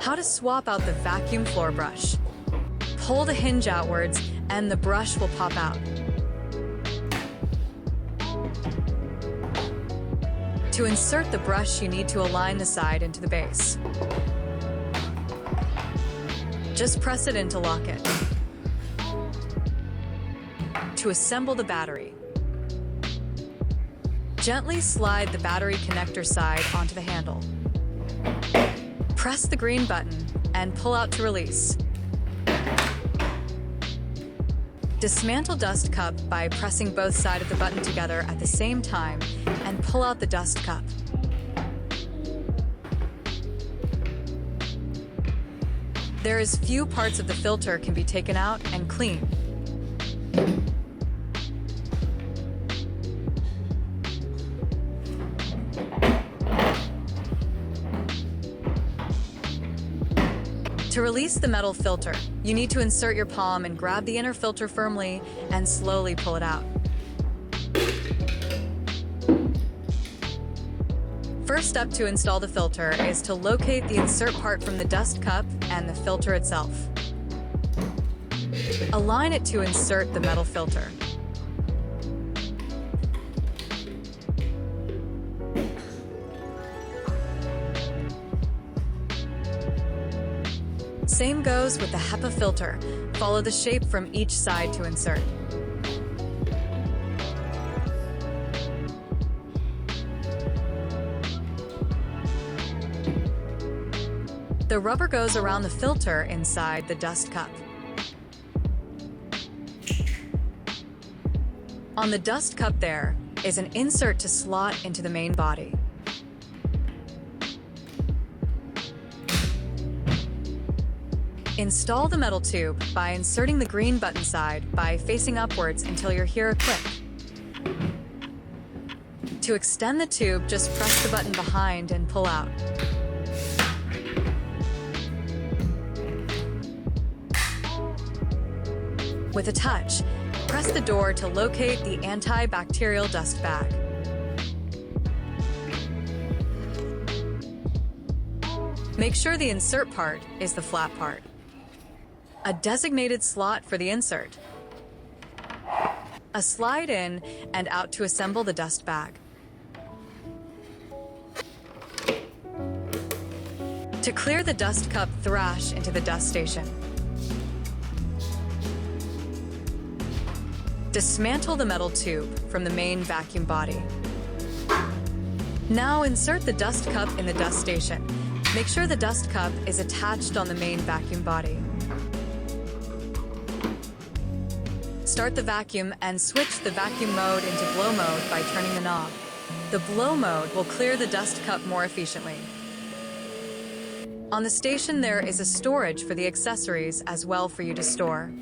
How to swap out the vacuum floor brush. Pull the hinge outwards and the brush will pop out. To insert the brush, you need to align the side into the base. Just press it in to lock it. To assemble the battery, gently slide the battery connector side onto the handle. Press the green button and pull out to release. Dismantle dust cup by pressing both sides of the button together at the same time and pull out the dust cup. There is few parts of the filter can be taken out and cleaned. To release the metal filter, you need to insert your palm and grab the inner filter firmly and slowly pull it out. First step to install the filter is to locate the insert part from the dust cup and the filter itself. Align it to insert the metal filter. Same goes with the HEPA filter. Follow the shape from each side to insert. The rubber goes around the filter inside the dust cup. On the dust cup there is an insert to slot into the main body. Install the metal tube by inserting the green button side by facing upwards until you hear a click. To extend the tube, just press the button behind and pull out. With a touch, press the door to locate the antibacterial dust bag. Make sure the insert part is the flat part. A designated slot for the insert. A slide in and out to assemble the dust bag. To clear the dust cup, thrash into the dust station. Dismantle the metal tube from the main vacuum body. Now insert the dust cup in the dust station. Make sure the dust cup is attached on the main vacuum body. Start the vacuum and switch the vacuum mode into blow mode by turning the knob. The blow mode will clear the dust cup more efficiently. On the station there is a storage for the accessories as well for you to store.